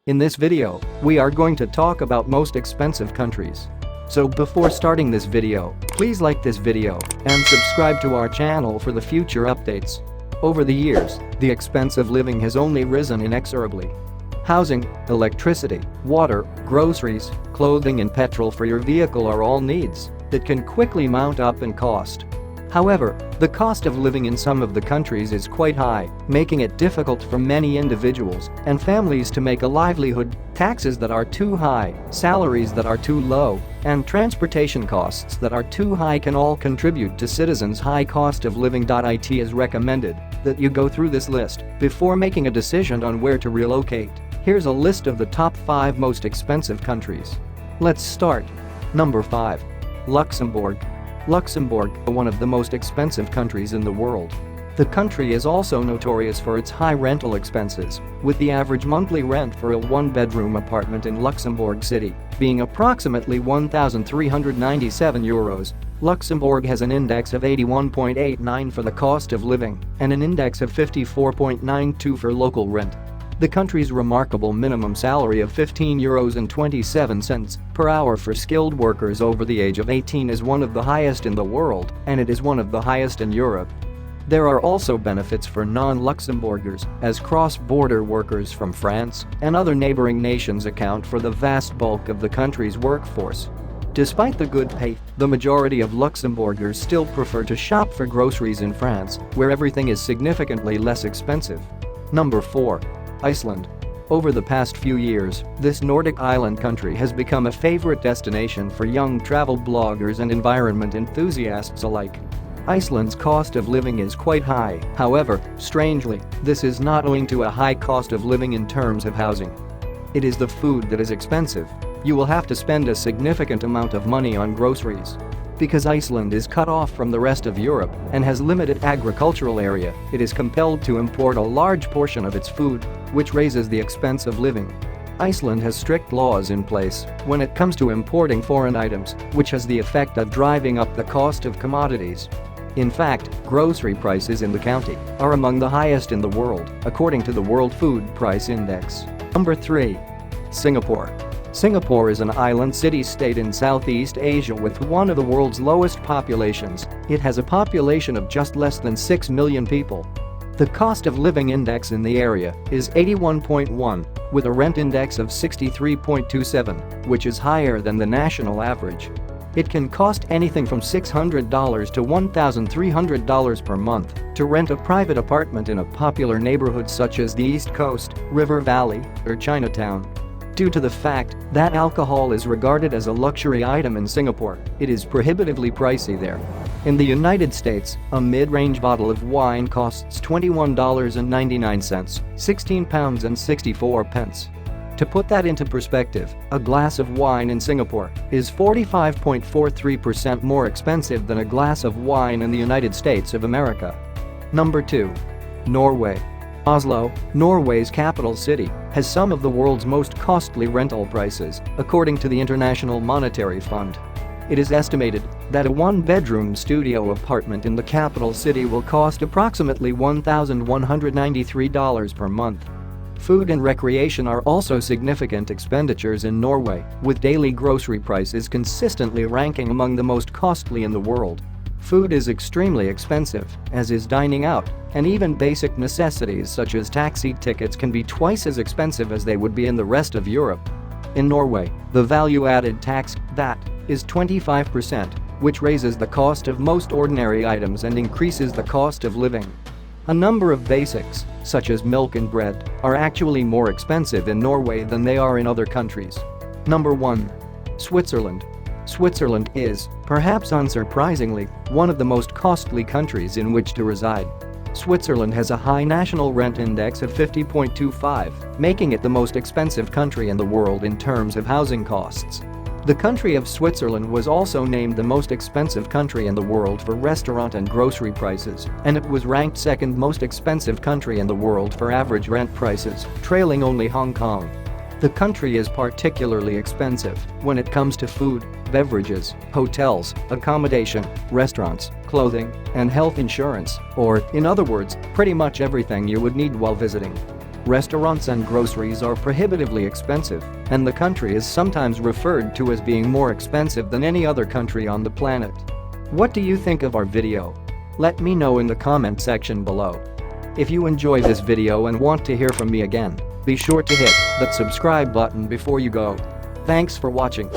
In this video, we are going to talk about most expensive countries. So before starting this video, please like this video and subscribe to our channel for the future updates. Over the years, the expense of living has only risen inexorably. Housing, electricity, water, groceries, clothing and petrol for your vehicle are all needs that can quickly mount up in cost. However, the cost of living in some of the countries is quite high, making it difficult for many individuals and families to make a livelihood. Taxes that are too high, salaries that are too low, and transportation costs that are too high can all contribute to citizens' high cost of living. It is recommended that you go through this list before making a decision on where to relocate. Here's a list of the top 5 most expensive countries. Let's start. Number 5. Luxembourg. Luxembourg, one of the most expensive countries in the world. The country is also notorious for its high rental expenses, with the average monthly rent for a one-bedroom apartment in Luxembourg City being approximately €1,397. Luxembourg has an index of 81.89 for the cost of living and an index of 54.92 for local rent. The country's remarkable minimum salary of €15.27 per hour for skilled workers over the age of 18 is one of the highest in the world, and it is one of the highest in Europe. There are also benefits for non-Luxembourgers, as cross-border workers from France and other neighboring nations account for the vast bulk of the country's workforce. Despite the good pay, the majority of Luxembourgers still prefer to shop for groceries in France, where everything is significantly less expensive. Number 4. Iceland. Over the past few years, this Nordic island country has become a favorite destination for young travel bloggers and environment enthusiasts alike. Iceland's cost of living is quite high, however, strangely, this is not owing to a high cost of living in terms of housing. It is the food that is expensive. You will have to spend a significant amount of money on groceries. Because Iceland is cut off from the rest of Europe and has limited agricultural area, it is compelled to import a large portion of its food, which raises the expense of living. Iceland has strict laws in place when it comes to importing foreign items, which has the effect of driving up the cost of commodities. In fact, grocery prices in the county are among the highest in the world, according to the World Food Price Index. Number 3. Singapore. Singapore is an island city-state in Southeast Asia with one of the world's lowest populations. It has a population of just less than 6 million people. The cost of living index in the area is 81.1, with a rent index of 63.27, which is higher than the national average. It can cost anything from $600 to $1,300 per month to rent a private apartment in a popular neighborhood such as the East Coast, River Valley, or Chinatown. Due to the fact that alcohol is regarded as a luxury item in Singapore, it is prohibitively pricey there. In the United States, a mid-range bottle of wine costs $21.99, £16.64. To put that into perspective, a glass of wine in Singapore is 45.43% more expensive than a glass of wine in the United States of America. Number 2. Norway. Oslo, Norway's capital city, has some of the world's most costly rental prices, according to the International Monetary Fund. It is estimated that a one-bedroom studio apartment in the capital city will cost approximately $1,193 per month. Food and recreation are also significant expenditures in Norway, with daily grocery prices consistently ranking among the most costly in the world. Food is extremely expensive, as is dining out, and even basic necessities such as taxi tickets can be twice as expensive as they would be in the rest of Europe. In Norway, the value-added tax, VAT, is 25%, which raises the cost of most ordinary items and increases the cost of living. A number of basics, such as milk and bread, are actually more expensive in Norway than they are in other countries. Number 1. Switzerland. Switzerland is, perhaps unsurprisingly, one of the most costly countries in which to reside. Switzerland has a high national rent index of 50.25, making it the most expensive country in the world in terms of housing costs. The country of Switzerland was also named the most expensive country in the world for restaurant and grocery prices, and it was ranked second most expensive country in the world for average rent prices, trailing only Hong Kong. The country is particularly expensive when it comes to food, beverages, hotels, accommodation, restaurants, clothing, and health insurance, or, in other words, pretty much everything you would need while visiting. Restaurants and groceries are prohibitively expensive, and the country is sometimes referred to as being more expensive than any other country on the planet. What do you think of our video? Let me know in the comment section below. If you enjoy this video and want to hear from me again, be sure to hit that subscribe button before you go. Thanks for watching.